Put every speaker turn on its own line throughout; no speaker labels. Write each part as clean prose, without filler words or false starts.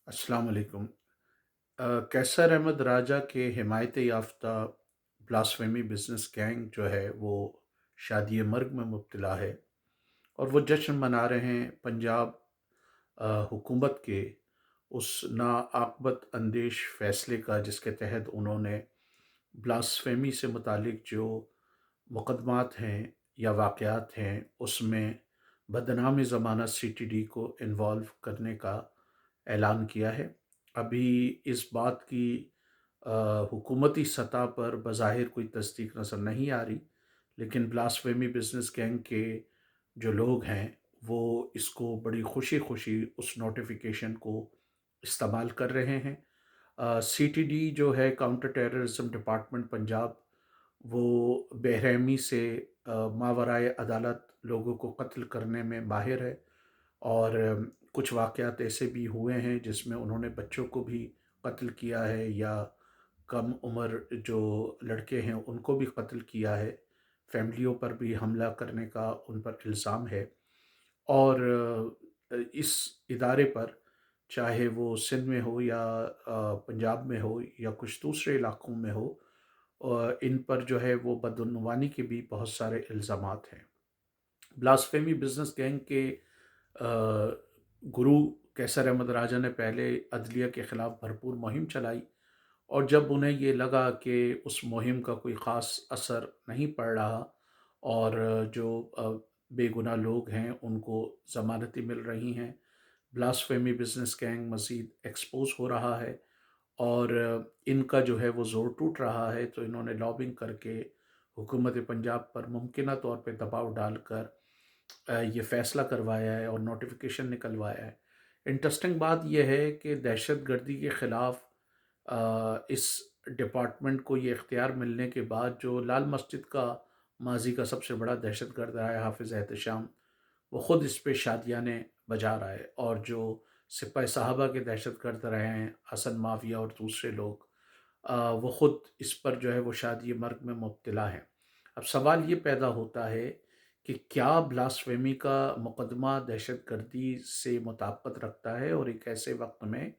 अस्सलाम वालेकुम। कैसर अहमद राजा के हिमायत याफ्ता ब्लास्फेमी बिजनेस गैंग जो है वो शादी मर्ग में मुब्तला है और वो जश्न मना रहे हैं पंजाब हुकूमत के उस नाआक़बत अंदेश फ़ैसले का जिसके तहत उन्होंने ब्लास्फेमी से मुतालिक जो मुक़दमात हैं या वाक़यात हैं उसमें बदनाम ज़माना सीटीडी को इन्वॉल्व करने का ऐलान किया है। अभी इस बात की हुकूमती सतह पर बज़ाहिर कोई तस्दीक नज़र नहीं आ रही, लेकिन ब्लास्फेमी बिज़नेस गैंग के जो लोग हैं, वो इसको बड़ी खुशी-खुशी उस नोटिफ़िकेशन को इस्तेमाल कर रहे हैं। सीटीडी जो है काउंटर टेररिज़्म डिपार्टमेंट पंजाब, वो बेरहमी से मावराए अदालत लोगों को कत्ल करने में माहिर है और कुछ वाक़यात ऐसे भी हुए हैं जिसमें उन्होंने बच्चों को भी कत्ल किया है या कम उम्र जो लड़के हैं उनको भी कत्ल किया है। फैमिलियों पर भी हमला करने का उन पर इल्ज़ाम है और इस इदारे पर चाहे वो सिंध में हो या पंजाब में हो या कुछ दूसरे इलाकों में हो, इन पर जो है वो बदउनवानी के भी बहुत सारे इल्ज़ामात हैं। ब्लास्फेमी बिज़नेस गैंग के गुरु कैसर अहमद राजा ने पहले अदलिया के ख़िलाफ़ भरपूर मुहिम चलाई और जब उन्हें ये लगा कि उस मुहिम का कोई ख़ास असर नहीं पड़ रहा और जो बेगुनाह लोग हैं उनको ज़मानतें मिल रही हैं, ब्लास्फेमी बिज़नेस गैंग मज़ीद एक्सपोज़ हो रहा है और इनका जो है वो ज़ोर टूट रहा है, तो इन्होंने लॉबिंग करके हुकूमत पंजाब पर मुमकिना तौर पे दबाव डालकर ये फ़ैसला करवाया है और नोटिफ़िकेशन निकलवाया है। इंटरेस्टिंग बात ये है कि दहशतगर्दी के ख़िलाफ़ इस डिपार्टमेंट को ये इख्तियार मिलने के बाद जो लाल मस्जिद का माज़ी का सबसे बड़ा दहशतगर्द रहा है हाफ़िज़ एहतशाम, वो ख़ुद इस पे शादियाने बजा रहा है और जो सिपाही साहबा के दहशतगर्द रहे हैं, हसन माविया और दूसरे लोग, वो ख़ुद इस पर जो है वो शादी मर्ग में मुब्तला हैं। अब सवाल ये पैदा होता है कि क्या ब्लास्फेमी का मुकदमा दहशतगर्दी से मुताबिकत रखता है और एक ऐसे वक्त में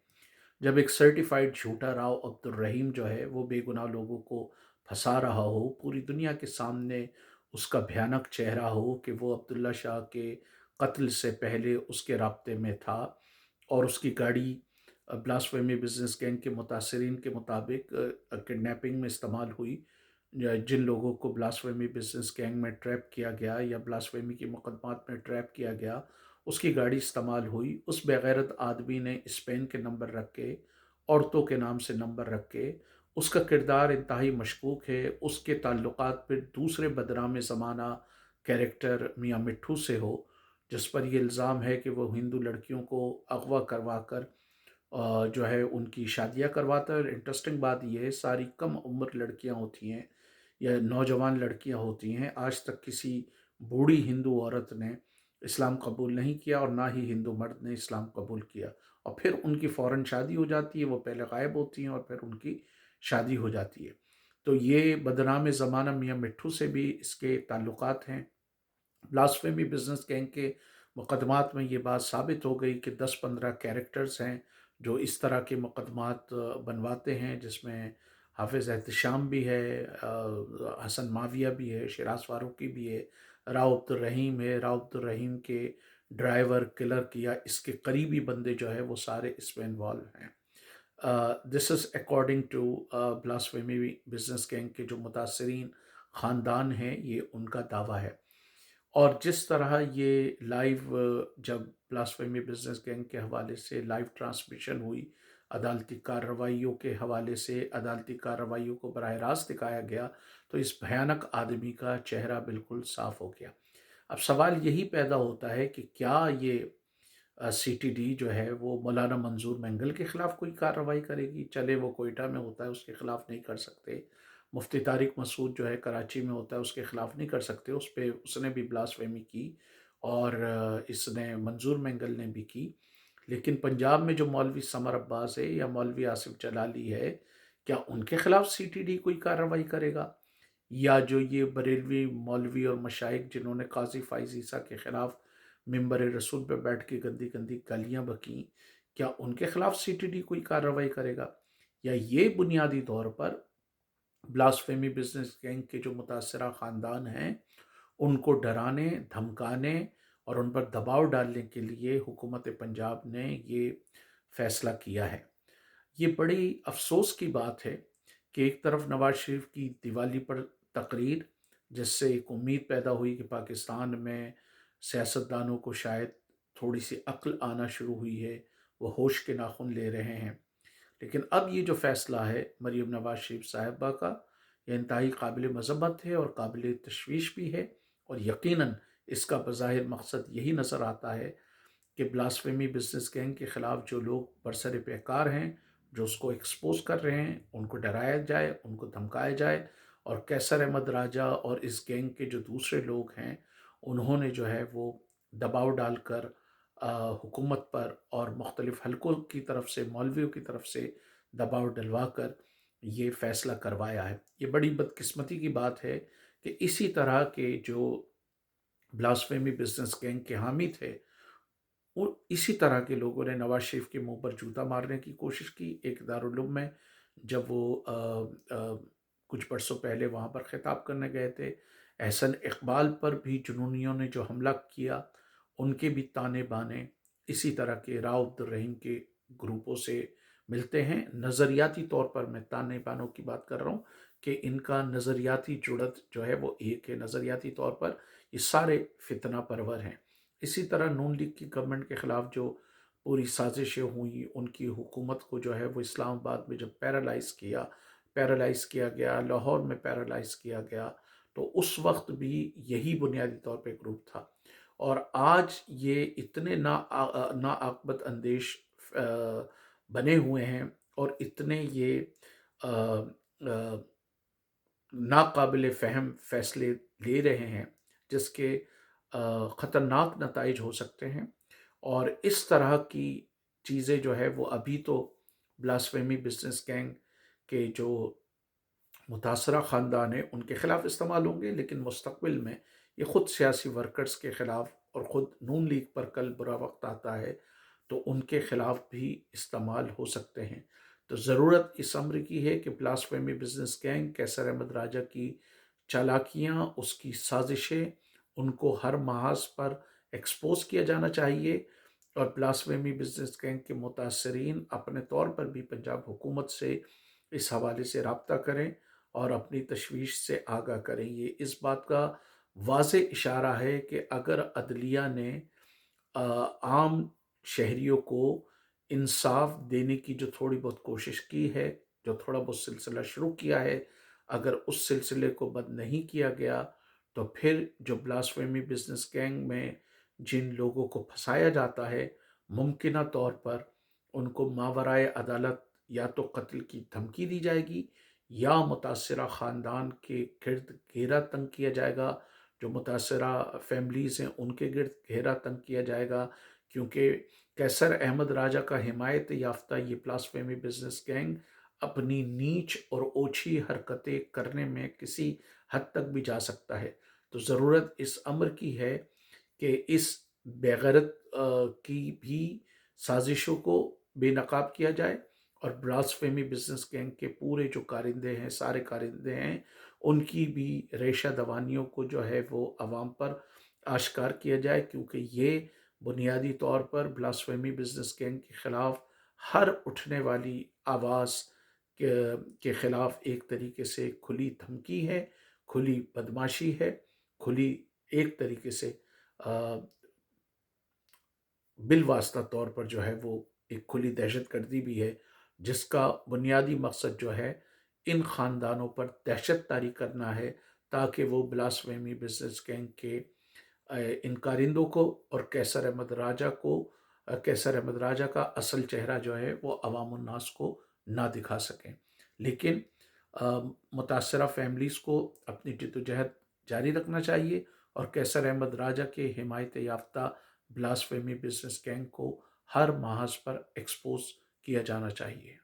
जब एक सर्टिफाइड झूठा राव अब्दुल रहीम जो है वो बेगुनाह लोगों को फंसा रहा हो, पूरी दुनिया के सामने उसका भयानक चेहरा हो कि वो अब्दुल्ला शाह के कत्ल से पहले उसके राब्ते में था और उसकी गाड़ी ब्लास्फेमी बिज़नेस गैंग के मुतासरीन के मुताबिक किडनैपिंग में इस्तेमाल हुई। जिन लोगों को ब्लास्फेमी बिज़नेस गैंग में ट्रैप किया गया या ब्लास्फेमी के मुकदमात में ट्रैप किया गया, उसकी गाड़ी इस्तेमाल हुई। उस बेगैरत आदमी ने स्पेन के नंबर रख के, औरतों के नाम से नंबर रख के, उसका किरदार इंतहाई मशकूक है। उसके ताल्लुकात फिर दूसरे बदनाम ज़माना कैरेक्टर मियाँ मिट्ठू से हो, जिस पर ये इल्ज़ाम है कि वो हिंदू लड़कियों को अगवा करवा कर जो है उनकी शादियाँ करवाता है। और इंटरेस्टिंग बात ये है, सारी कम उम्र लड़कियाँ होती हैं या नौजवान लड़कियां होती हैं, आज तक किसी बूढ़ी हिंदू औरत ने इस्लाम कबूल नहीं किया और ना ही हिंदू मर्द ने इस्लाम कबूल किया और फिर उनकी फ़ौरन शादी हो जाती है, वो पहले गायब होती हैं और फिर उनकी शादी हो जाती है। तो ये बदनाम ज़माना मियाँ मिट्ठू से भी इसके ताल्लुकात हैं। ब्लास्फेमी बिजनेस गैंग के मुकदमात में ये बात साबित हो गई कि 10-15 कैरेक्टर्स हैं जो इस तरह के मुकदमात बनवाते हैं, जिसमें हाफिज़ एहतशाम भी है, हसन माविया भी है, शिराज फारूकी भी है, राव अब्दुल रहीम है। राव अब्दुल रहीम के ड्राइवर, किलर या इसके करीबी बंदे जो है वो सारे इसमें इन्वॉल्व हैं। This is according to blasphemy business gang के जो मुतासरीन ख़ानदान हैं, ये उनका दावा है। और जिस तरह ये लाइव जब ब्लास्फेमी बिजनेस गैंग के हवाले से लाइव ट्रांसमिशन हुई, अदालती कार्रवाइयों के हवाले से अदालती कार्रवाइयों को बराह रास्त दिखाया गया, तो इस भयानक आदमी का चेहरा बिल्कुल साफ हो गया। अब सवाल यही पैदा होता है कि क्या ये सीटीडी जो है वो मौलाना मंजूर मैंगल के ख़िलाफ़ कोई कार्रवाई करेगी? चले वो कोयटा में होता है, उसके ख़िलाफ़ नहीं कर सकते। मुफ्ती तारिक मसूद जो है कराची में होता है, उसके ख़िलाफ़ नहीं कर सकते। उस पे उसने भी ब्लास्फेमी की और इसने मंजूर मैंगल ने भी की। लेकिन पंजाब में जो मौलवी समर अब्बास है या मौलवी आसिफ जलाली है, क्या उनके ख़िलाफ़ सीटीडी कोई कार्रवाई करेगा? या जो ये बरेलवी मौलवी और मशाइख जिन्होंने काज़ी फ़ाइज़ ईसा के ख़िलाफ़ मिंबर रसूल पे बैठ के गंदी-गंदी गालियाँ बकीं, क्या उनके खिलाफ सीटीडी कोई कार्रवाई करेगा, या ये बुनियादी तौर पर ब्लास्फेमी बिजनेस गैंग के जो मुतासरा ख़ानदान हैं उनको डराने, धमकाने और उन पर दबाव डालने के लिए हुकूमत पंजाब ने ये फ़ैसला किया है। ये बड़ी अफ़सोस की बात है कि एक तरफ नवाज़ शरीफ की दिवाली पर तकरीर, जिससे एक उम्मीद पैदा हुई कि पाकिस्तान में सियासतदानों को शायद थोड़ी-सी अक्ल आना शुरू हुई है, वो होश के नाख़ुन ले रहे हैं। लेकिन अब ये जो फ़ैसला है मरीम नवाज़ शरीफ साहिबा का, ये इंतहाई काबिल मज़म्मत है और काबिल तशवीश भी है, और यकीनन इसका बज़ाहिर मकसद यही नज़र आता है कि ब्लास्फेमी बिजनेस गैंग के ख़िलाफ़ जो लोग बरसर पैकार हैं, जो उसको एक्सपोज़ कर रहे हैं, उनको डराया जाए, उनको धमकाया जाए, और कैसर अहमद राजा और इस गैंग के जो दूसरे लोग हैं, उन्होंने जो है वो दबाव डालकर हुकूमत पर और मुख्तलिफ़ हलकों की तरफ से, मौलवियों की तरफ से दबाव डलवा कर ये फ़ैसला करवाया है। ये बड़ी बदकिस्मती की बात है कि इसी तरह के जो ब्लास्फेमी बिजनेस गैंग के हामी थे, वो इसी तरह के लोगों ने नवाज शरीफ के मुंह पर जूता मारने की कोशिश की। एक दारुल में जब वो कुछ बरसों पहले वहाँ पर खिताब करने गए थे, एहसन इकबाल पर भी जुनूनियों ने जो हमला किया, उनके भी ताने बाने इसी तरह के राव अब्दुल रहीम के ग्रुपों से मिलते हैं। नज़रियाती तौर पर मैं ताने बानों की बात कर रहा हूँ कि इनका नज़रियाती जुड़त जो है वो एक है। नज़रियाती तौर पर ये सारे फितना परवर हैं। इसी तरह नून लीग की गवर्नमेंट के ख़िलाफ़ जो पूरी साजिशें हुई, उनकी हुकूमत को जो है वो इस्लामाबाद में जब पैरालाइज़ किया गया, लाहौर में पैरालाइज़ किया गया, तो उस वक्त भी यही बुनियादी तौर पे ग्रुप था। और आज ये इतने नाआक़बत अंदेश बने हुए हैं, और इतने ये अ, अ, नाकाबिल फ़हम फ़ैसले ले रहे हैं, जिसके ख़तरनाक नताइज हो सकते हैं। और इस तरह की चीज़ें जो है वो अभी तो ब्लास्फेमी बिजनेस गैंग के जो मुतासरा ख़ानदान है उनके ख़िलाफ़ इस्तेमाल होंगे, लेकिन मुस्तक़बिल में ये ख़ुद सियासी वर्कर्स के ख़िलाफ़, और ख़ुद नून लीग पर कल बुरा वक्त आता है तो उनके ख़िलाफ़ भी इस्तेमाल हो सकते हैं। तो ज़रूरत इस अम्र की है कि ब्लास्फेमी बिजनेस गैंग, कैसर अहमद राजा की चालाकियाँ, उसकी साजिशें, उनको हर महाज पर एक्सपोज किया जाना चाहिए, और ब्लास्फेमी बिजनेस गैंग के मुतासरीन अपने तौर पर भी पंजाब हुकूमत से इस हवाले से रब्ता करें और अपनी तशवीश से आगाह करें। ये इस बात का वाज़े इशारा है कि अगर अदलिया ने आम शहरियों को इंसाफ देने की जो थोड़ी बहुत कोशिश की है, जो थोड़ा बहुत सिलसिला शुरू किया है, अगर उस सिलसिले को बंद नहीं किया गया, तो फिर जो ब्लास्फेमी बिजनेस गैंग में जिन लोगों को फंसाया जाता है, मुमकिना तौर पर उनको मावराए अदालत या तो कत्ल की धमकी दी जाएगी, या मुतासरा ख़ानदान के गिर्द घेरा तंग किया जाएगा, जो मुतासरा फैमिलीज़ हैं उनके गिर्द घेरा तंग किया जाएगा, क्योंकि कैसर अहमद राजा का हिमायत याफ्ता ये ब्लास्फेमी बिजनेस गैंग अपनी नीच और ओछी हरकतें करने में किसी हद तक भी जा सकता है। तो ज़रूरत इस अमर की है कि इस बेगैरत की भी साजिशों को बेनकाब किया जाए, और ब्लास्फेमी बिजनेस गैंग के पूरे जो कारिंदे हैं, सारे कारिंदे हैं, उनकी भी रेशा दवानियों को जो है वो अवाम पर आश्कार किया जाए, क्योंकि ये बुनियादी तौर पर ब्लास्फेमी बिजनेस गैंग के ख़िलाफ़ हर उठने वाली आवाज़ के ख़िलाफ़ एक तरीके से खुली धमकी है, खुली बदमाशी है, खुली एक तरीके से अ, बिलवास्ता तौर पर जो है वो एक खुली दहशतगर्दी भी है, जिसका बुनियादी मकसद जो है इन ख़ानदानों पर दहशत तारी करना है, ताकि वो ब्लास्फेमी बिजनेस गैंग के इन कारिंदों को और कैसर अहमद राजा का असल चेहरा जो है वो अवाम उन्नास को ना दिखा सकें। लेकिन मुतासरा फैमिलीज़ को अपनी जद्दोजहद जारी रखना चाहिए, और कैसर अहमद राजा के हिमायत याफ्ता ब्लास्फेमी बिजनेस गैंग को हर महाज पर एक्सपोज किया जाना चाहिए।